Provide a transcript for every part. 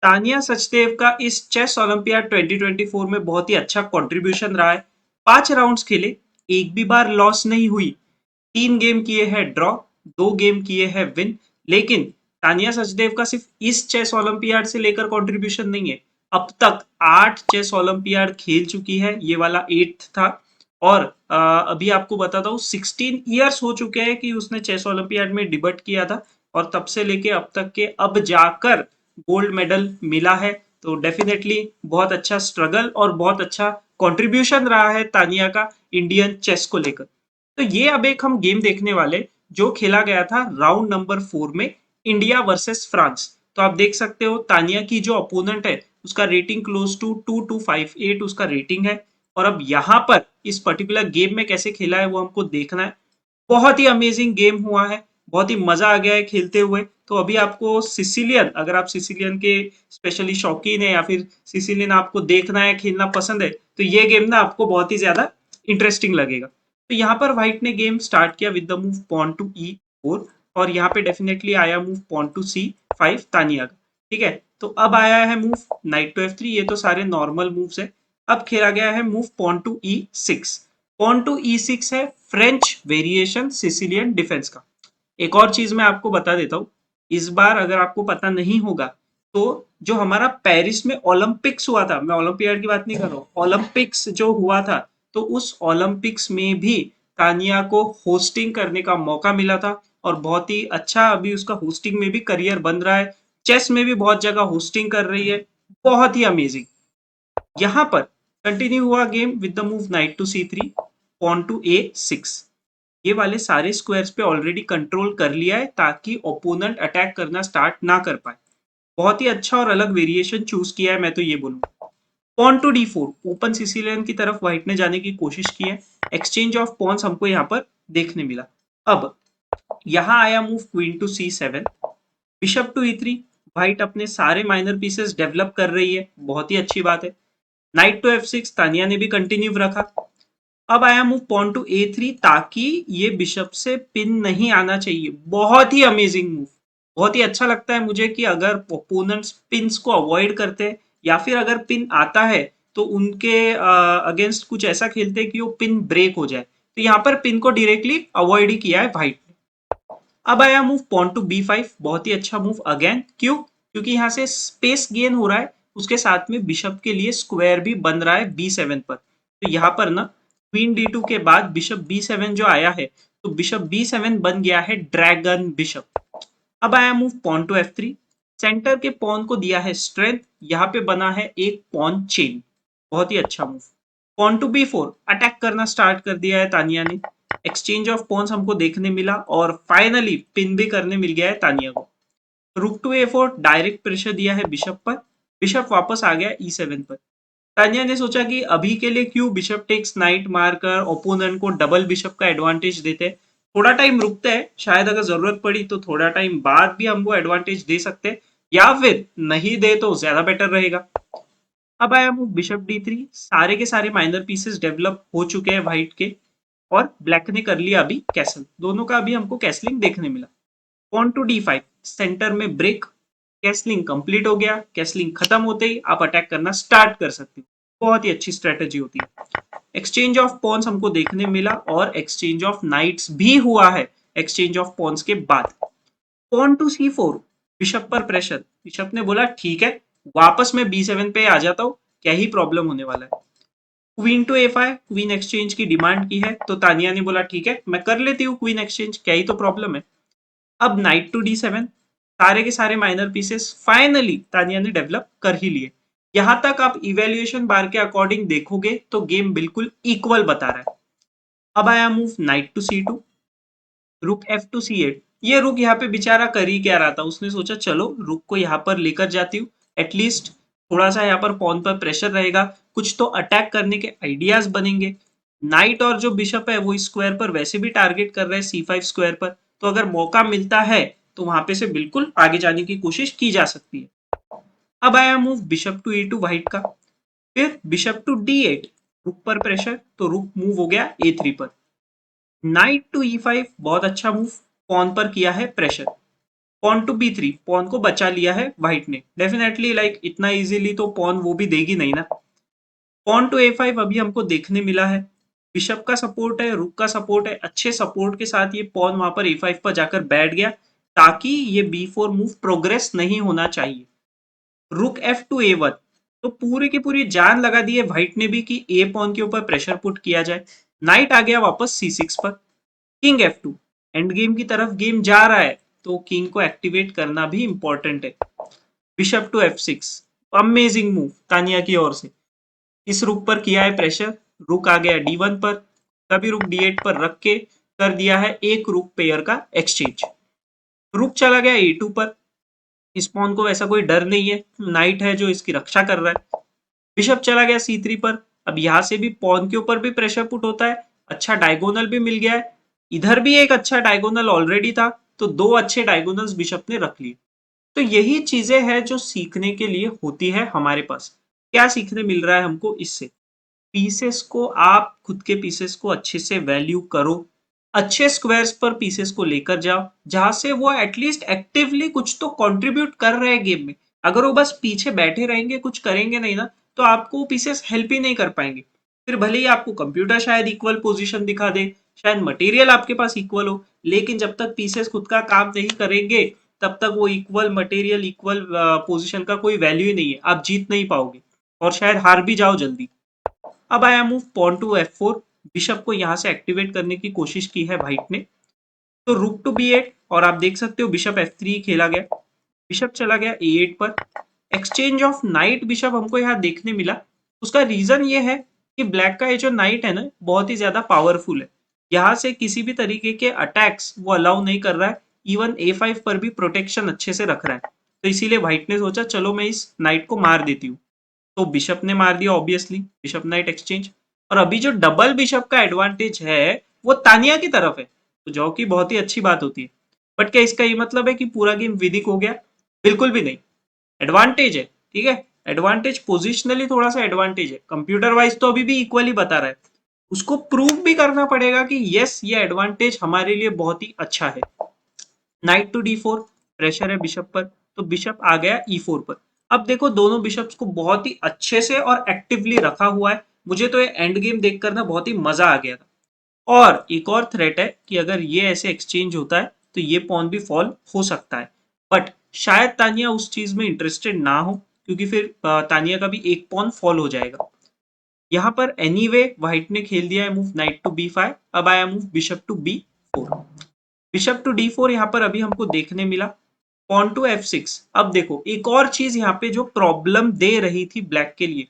तानिया सचदेव का इस chess olympiad 2024 में बहुत ही अच्छा कंट्रीब्यूशन रहा है। 5 राउंड्स खेले, एक भी बार लॉस नहीं हुई। 3 गेम किए हैं ड्रॉ, 2 गेम किए हैं विन। लेकिन तानिया सचदेव का सिर्फ इस चेस ओलंपियाड से लेकर कंट्रीब्यूशन नहीं है। अब तक 8 चेस ओलंपियाड खेल चुकी है, ये वाला 8th था। और अभी आपको बताता हूँ 16 ईयर्स हो चुके हैं कि उसने चेस ओलंपियाड में डिबट किया था। और तब से लेके अब तक के अब जाकर गोल्ड मेडल मिला है। तो डेफिनेटली बहुत अच्छा स्ट्रगल और बहुत अच्छा कंट्रीब्यूशन रहा है तानिया का इंडियन चेस को लेकर। तो ये अब एक हम गेम देखने वाले जो खेला गया था राउंड नंबर 4 में, इंडिया वर्सेस फ्रांस। तो आप देख सकते हो तानिया की जो अपोनेंट है उसका रेटिंग क्लोज टू 2258 उसका रेटिंग है। और अब यहाँ पर इस पर्टिकुलर गेम में कैसे खेला है वो हमको देखना है। बहुत ही अमेजिंग गेम हुआ है, बहुत ही मजा आ गया है खेलते हुए। तो अभी आपको सिसिलियन, अगर आप सिसिलियन के स्पेशली शौकीन है या फिर सिसिलियन आपको देखना है, खेलना पसंद है, तो ये गेम ना आपको बहुत ही ज्यादा इंटरेस्टिंग लगेगा। तो यहाँ पर व्हाइट ने गेम स्टार्ट किया with the move pawn to E4। और यहाँ पे डेफिनेटली आया move pawn to C5 Tania का। ठीक है, तो अब आया है मूव नाइट टू F3। ये तो सारे नॉर्मल मूव्स है। अब खेला गया है move pawn to E6। Pawn to E6 है फ्रेंच वेरिएशन सिसिलियन डिफेंस का। एक और चीज मैं आपको बता देता हूँ, इस बार अगर आपको पता नहीं होगा तो जो हमारा पेरिस में ओलंपिक्स हुआ था, मैं ओलंपियाड की बात नहीं कर रहा हूँ, ओलंपिक्स जो हुआ था, तो उस ओलंपिक्स में भी तानिया को होस्टिंग करने का मौका मिला था। और बहुत ही अच्छा अभी उसका होस्टिंग में भी करियर बन रहा है। चेस में भी बहुत जगह होस्टिंग कर रही है। बहुत ही अमेजिंग। यहाँ पर कंटिन्यू हुआ game with the move knight to C3, pawn to A6। ये वाले सारे स्क्वायर्स पे ऑलरेडी कंट्रोल कर लिया है ताकि ओपोनेंट अटैक करना स्टार्ट ना कर पाए। बहुत ही अच्छा और अलग वेरिएशन चूज किया है, मैं तो ये बोलूँ। Pawn to D4, open Sicilian की तरफ व्हाइट ने जाने की कोशिश की है। एक्सचेंज ऑफ पॉन्स हमको यहाँ पर देखने मिला। अब यहाँ आया move queen to C7, bishop to E3। White अपने सारे माइनर पीसेस डेवलप कर रही है, बहुत ही अच्छी बात है। नाइट टू F6, तानिया ने भी कंटिन्यू रखा। अब आया मूव पॉन टू A3 ताकि ये बिशप से पिन नहीं आना चाहिए। बहुत ही अमेजिंग मूव। बहुत ही अच्छा लगता है मुझे कि अगर ओपोनेंट्स पिन्स को अवॉइड करते हैं या फिर अगर पिन आता है तो उनके अगेंस्ट कुछ ऐसा खेलते हैं कि वो पिन ब्रेक हो जाए। तो यहाँ पर पिन को डायरेक्टली अवॉइड ही किया है व्हाइट ने। अब आया मूव पॉन टू B5, बहुत ही अच्छा मूव अगेन। क्यों? क्योंकि यहाँ से स्पेस गेन हो रहा है, उसके साथ में बिशप के लिए स्क्वायर भी बन रहा है B7 पर। तो यहाँ पर ना क्वीन D2 के बाद बिशप B7 जो आया है, तो बिशप B7 बन गया है ड्रैगन बिशप। अब आया move pawn to F3, centre के पॉन को दिया है स्ट्रेंथ, यहाँ पे बना है एक पॉन चेन। बहुत ही अच्छा move. Pawn to B4, attack करना स्टार्ट कर दिया है तानिया ने। एक्सचेंज ऑफ पॉन्स हमको देखने मिला और फाइनली पिन भी करने मिल गया है तानिया को। रुक टू A4, डायरेक्ट प्रेशर दिया है बिशप पर। बिशप वापस आ गया E7 पर। तानिया ने सोचा कि अभी के लिए क्यों बिशप टेक्स नाइट मारकर ओपोनेंट को डबल बिशप का एडवांटेज देते। थोड़ा टाइम रुकते हैं, शायद अगर जरूरत पड़ी तो थोड़ा टाइम बाद भी हमको एडवांटेज दे सकते हैं, या फिर नहीं दे तो ज्यादा बेटर रहेगा। अब आया मूव बिशप D3। सारे के सारे माइनर पीसेस डेवलप हो चुके हैं व्हाइट के। और ब्लैक ने कर लिया अभी कैसल, दोनों का अभी हमको कैसलिंग देखने मिला। पॉन टू D5, सेंटर में ब्रेक। कैसलिंग कंप्लीट हो गया। कैसलिंग खत्म होते ही आप अटैक करना स्टार्ट कर सकते हो। बहुत ही अच्छी स्ट्रेटेजी होती है। एक्सचेंज ऑफ पॉन्स हमको देखने मिला और एक्सचेंज ऑफ नाइट्स भी हुआ है एक्सचेंज ऑफ पॉन्स के बाद। पॉन टू C4, बिशप पर प्रेशर। बिशप ने बोला ठीक है, वापस मैं B7 पे आ जाता हूँ, क्या ही प्रॉब्लम होने वाला है। Queen to A5, queen exchange की डिमांड की है, तो तानिया ने बोला ठीक है मैं कर लेती हूँ क्वीन एक्सचेंज, क्या ही तो प्रॉब्लम है। अब नाइट टू D7, सारे के सारे माइनर पीसेस फाइनली तानिया ने डेवलप कर ही लिए। यहां तक आप इवेल्युएशन बार के अकॉर्डिंग देखोगे तो गेम बिल्कुल इक्वल बता रहा है। अब आया मूव नाइट टू C2, रुक F2 C8। ये रुक यहाँ पे बेचारा कर ही क्या रहा था, उसने सोचा चलो रुक को यहाँ पर लेकर जाती हूँ, एटलीस्ट थोड़ा सा यहाँ पर पॉन पर प्रेशर रहेगा, कुछ तो अटैक करने के आइडियाज बनेंगे। नाइट और जो बिशप है वो स्क्वायर पर वैसे भी टारगेट कर रहे हैं C5 स्क्वायर पर, तो अगर मौका मिलता है तो वहां पे से बिल्कुल आगे जाने की कोशिश की जा सकती है। अब आया move bishop to E2 white का। फिर बिशप टू D8, रुक पर प्रेशर, तो रुक मूव हो गया A3 पर। नाइट टू E5, बहुत अच्छा मूव, पॉन पर किया है pressure. Pawn to B3, pawn को बचा लिया है व्हाइट ने। डेफिनेटली लाइक इतना इजीली तो पॉन वो भी देगी नहीं ना। पॉन टू A5 अभी हमको देखने मिला है। बिशप का सपोर्ट है, रुक का सपोर्ट है, अच्छे सपोर्ट के साथ ये पॉन वहां पर A5 पर जाकर बैठ गया, ताकि ये B4 मूव प्रोग्रेस नहीं होना चाहिए। रुक F2 A1, तो पूरी की पूरी जान लगा दी है व्हाइट ने भी कि ए पॉन के ऊपर प्रेशर पुट किया जाए। नाइट आ गया वापस C6 पर। किंग F2, एंड गेम की तरफ गेम जा रहा है, तो किंग को एक्टिवेट करना भी इंपॉर्टेंट है। Bishop to F6, amazing move Tania की ओर से। इस रुक पर किया है प्रेशर, रुक आ गया D1 पर, तभी रुक D8 पर रख के कर दिया है एक रुक पेयर का एक्सचेंज। रुक चला गया A2 पर, इस पॉन को ऐसा कोई डर नहीं है, नाइट है जो इसकी रक्षा कर रहा है। बिशप चला गया C3 पर, अब यहां से भी पॉन के ऊपर भी प्रेशर पुट होता है, अच्छा डायगोनल भी मिल गया है। इधर भी एक अच्छा डायगोनल ऑलरेडी था, तो दो अच्छे डायगोनल्स बिशप ने रख लिए। तो यही चीजें हैं जो सीखने के लिए होती है हमारे पास। क्या सीखने मिल रहा है हमको इससे? पीसेस को आप खुद के पीसेस को अच्छे से वैल्यू करो, अच्छे स्क्वायर्स पर पीसेस को लेकर जाओ, जहां से वो एटलीस्ट एक्टिवली कुछ तो कंट्रीब्यूट कर रहे हैं गेम में। अगर वो बस पीछे बैठे रहेंगे, कुछ करेंगे नहीं ना, तो आपको पीसेस हेल्प ही नहीं कर पाएंगे। फिर भले ही आपको कंप्यूटर शायद इक्वल पोजीशन दिखा दे, शायद मटेरियल आपके पास इक्वल हो, लेकिन जब तक पीसेस खुद का काम नहीं करेंगे, तब तक वो इक्वल मटेरियल इक्वल पोजीशन का कोई वैल्यू ही नहीं है। आप जीत नहीं पाओगे और शायद हार भी जाओ जल्दी। अब आया move pawn to F4, bishop को यहां से एक्टिवेट करने की कोशिश की है व्हाइट ने। तो रुक टू B8, और आप देख सकते हो बिशप F3 खेला गया, बिशप चला गया A8 पर। एक्सचेंज ऑफ नाइट बिशप हमको यहाँ देखने मिला। उसका रीजन ये है कि ब्लैक का ये जो नाइट है ना, बहुत ही ज्यादा पावरफुल है। यहाँ से किसी भी तरीके के अटैक्स वो अलाउ नहीं कर रहा है, इवन A5 पर भी प्रोटेक्शन अच्छे से रख रहा है। तो इसीलिए व्हाइट ने सोचा चलो मैं इस नाइट को मार देती हूँ। तो बिशप ने मार दिया ऑब्वियसली, बिशप नाइट एक्सचेंज। और अभी जो डबल बिशप का एडवांटेज है वो तानिया की तरफ है, तो जो कि बहुत ही अच्छी बात होती है। बट क्या इसका ये मतलब है कि पूरा गेम विदिक हो गया? बिल्कुल भी नहीं। एडवांटेज है, ठीक है, एडवांटेज पोजिशनली थोड़ा सा एडवांटेज है, कंप्यूटर वाइज तो अभी भी इक्वली बता रहा है। उसको प्रूव भी करना पड़ेगा कि यस ये एडवांटेज हमारे लिए बहुत ही अच्छा है। नाइट टू D4, प्रेशर है बिशप पर, तो बिशप आ गया E4 पर। अब देखो दोनों बिशप्स को बहुत ही अच्छे से और एक्टिवली रखा हुआ है। मुझे तो ये एंड गेम देखकर ना बहुत ही मजा आ गया था। और एक और थ्रेट है कि अगर ये ऐसे एक्सचेंज होता है तो ये पॉन भी फॉल हो सकता है। बट शायद तानिया उस चीज में इंटरेस्टेड ना हो, क्योंकि फिर तानिया का भी एक पॉन फॉल हो जाएगा। यहाँ पर एनीवे व्हाइट ने खेल दिया है मूव नाइट टू B5। अब आया move bishop to B4। Bishop to D4 यहाँ पर अभी हमको देखने मिला। Pawn to F6। अब देखो एक और चीज यहाँ पे जो प्रॉब्लम दे रही थी ब्लैक के लिए,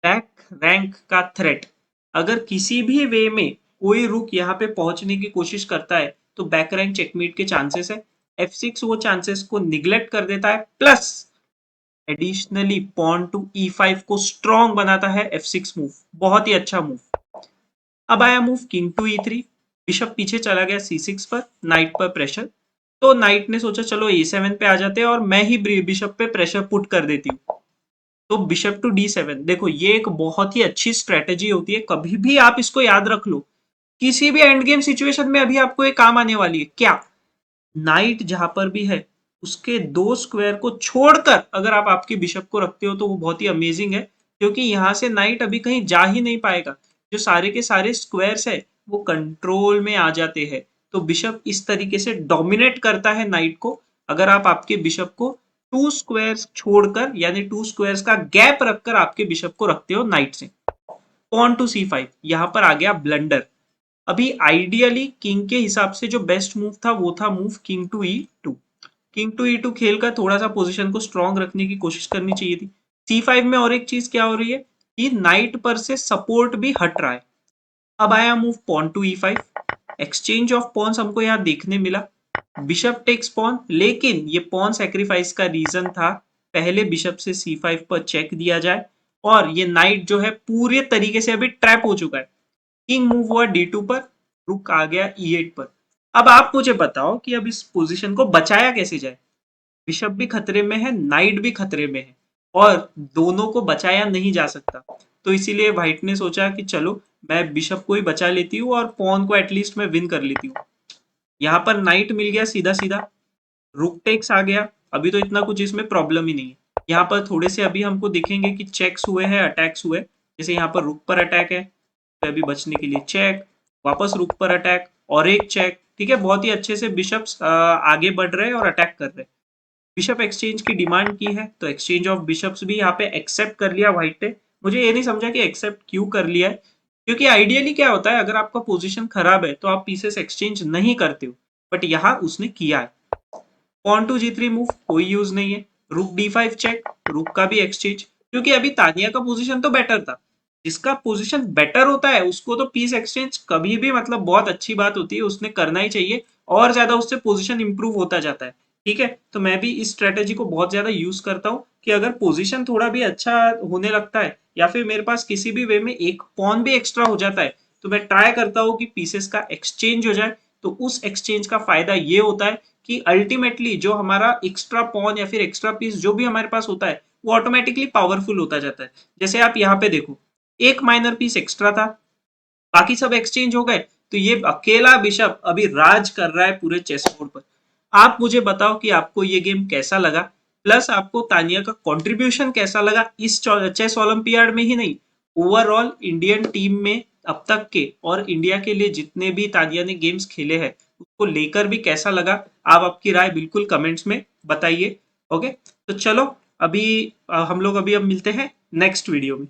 बैक रैंक का थ्रेट। अगर किसी भी वे में कोई रुक यहाँ पे पहुंचने की कोशिश करता है, तो बैक रैंक चेकमेट के चांसेस है। F6 वो चांसेस को निग्लेक्ट कर देता है, plus additionally pawn to E5 को स्ट्रॉन्ग बनाता है F6 मूव, बहुत ही अच्छा मूव। अब आया move king to E3। Bishop पीछे चला गया C6 पर, नाइट पर प्रेशर। तो नाइट ने सोचा चलो A7 पे आ जाते हैं और मैं ही बिशप पे प्रेशर पुट कर देती हूँ। तो बिशप टू D7, देखो ये एक बहुत ही अच्छी स्ट्रेटेजी होती है, कभी भी आप इसको याद रख लो। किसी भी एंड गेम सिचुएशन में अभी आपको ये काम आने वाली है। क्या? नाइट जहां पर भी है उसके दो स्क्वायर को छोड़कर अगर आप आपके बिशप को रखते हो तो वो बहुत ही अमेजिंग है, क्योंकि यहां से नाइट अभी कहीं जा ही नहीं पाएगा। जो सारे के सारे स्क्वायर्स है वो कंट्रोल में आ जाते हैं। तो बिशप इस तरीके से डोमिनेट करता है नाइट को, अगर आप आपके बिशप को टू स्क्वायर्स छोड़कर, यानी टू स्क्वायर्स का गैप रखकर आपके बिशप को रखते हो नाइट से। पॉन टू C5, यहां पर आ गया ब्लंडर। अभी आइडियली किंग के हिसाब से जो बेस्ट मूव था वो था move king to E2। King to E2 खेलकर थोड़ा सा पोजीशन को स्ट्रॉन्ग रखने की कोशिश करनी चाहिए थी। C5 में और एक चीज क्या हो रही है कि नाइट पर से सपोर्ट भी हट रहा है। अब आया move pawn to E5। Exchange of pawns हमको यहाँ देखने मिला। बिशप टेक्स पॉन, लेकिन ये पॉन सेक्रीफाइस का रीजन था पहले बिशप से C5 पर चेक दिया जाए, और ये नाइट जो है पूरे तरीके से अभी ट्रैप हो चुका है। किंग मूव हुआ D2 पर, रुक आ गया E8 पर। अब आप मुझे बताओ कि अब इस पोजीशन को बचाया कैसे जाए? बिशप भी खतरे में है, नाइट भी खतरे में है, और दोनों को बचाया नहीं जा सकता। तो इसीलिए व्हाइट ने सोचा कि चलो मैं बिशप को ही बचा लेती हूँ और पॉन को एटलीस्ट मैं विन कर लेती हूँ। यहाँ पर नाइट मिल गया सीधा सीधा। रुक टेक्स आ गया, अभी तो इतना कुछ इसमें प्रॉब्लम ही नहीं है। यहाँ पर थोड़े से अभी हमको दिखेंगे कि चेक्स हुए हैं, अटैक्स हुए, जैसे यहाँ पर रुक पर अटैक है, तो अभी बचने के लिए चेक, वापस रुक पर अटैक और एक चेक। ठीक है, बहुत ही अच्छे से बिशप्स आगे बढ़ रहे हैं और अटैक कर रहे हैं। बिशप एक्सचेंज की डिमांड की है, तो एक्सचेंज ऑफ बिशप्स भी यहाँ पे एक्सेप्ट कर लिया व्हाइट ने। मुझे ये नहीं समझा कि एक्सेप्ट क्यों कर लिया है, क्योंकि आइडियली क्या होता है, अगर आपका पोजीशन खराब है तो आप पीसेस एक्सचेंज नहीं करते हो, बट यहाँ उसने किया है। पॉन टू जी3 मूव कोई यूज नहीं है, रुक डी5 चेक, रुक का भी एक्सचेंज, क्योंकि अभी तानिया का पोजीशन तो बेटर था। जिसका पोजीशन बेटर होता है उसको तो पीस एक्सचेंज कभी भी मतलब बहुत अच्छी बात होती है, उसने करना ही चाहिए, और ज्यादा उससे पोजीशन इंप्रूव होता जाता है। ठीक है, तो मैं भी इस स्ट्रेटेजी को बहुत ज्यादा यूज करता हूँ कि अगर पोजीशन थोड़ा भी अच्छा होने लगता है या फिर मेरे पास किसी भी वे में एक पॉन भी एक्स्ट्रा हो जाता है, तो मैं ट्राई करता हूँ कि पीसेस का एक्सचेंज हो जाए। तो उस एक्सचेंज का फायदा ये होता है कि अल्टीमेटली जो हमारा एक्स्ट्रा पॉन या फिर एक्स्ट्रा पीस जो भी हमारे पास होता है वो ऑटोमेटिकली पावरफुल होता जाता है। जैसे आप यहाँ पे देखो, एक माइनर पीस एक्स्ट्रा था, बाकी सब एक्सचेंज हो गए, तो ये अकेला बिशप अभी राज कर रहा है पूरे चेस बोर्ड पर। आप मुझे बताओ कि आपको ये गेम कैसा लगा, प्लस आपको तानिया का कंट्रीब्यूशन कैसा लगा इस चेस ओलंपियाड में ही नहीं, ओवरऑल इंडियन टीम में अब तक के, और इंडिया के लिए जितने भी तानिया ने गेम्स खेले हैं उसको लेकर भी कैसा लगा। आप आपकी राय बिल्कुल कमेंट्स में बताइए। ओके, तो चलो अभी हम लोग अभी अब मिलते हैं नेक्स्ट वीडियो में।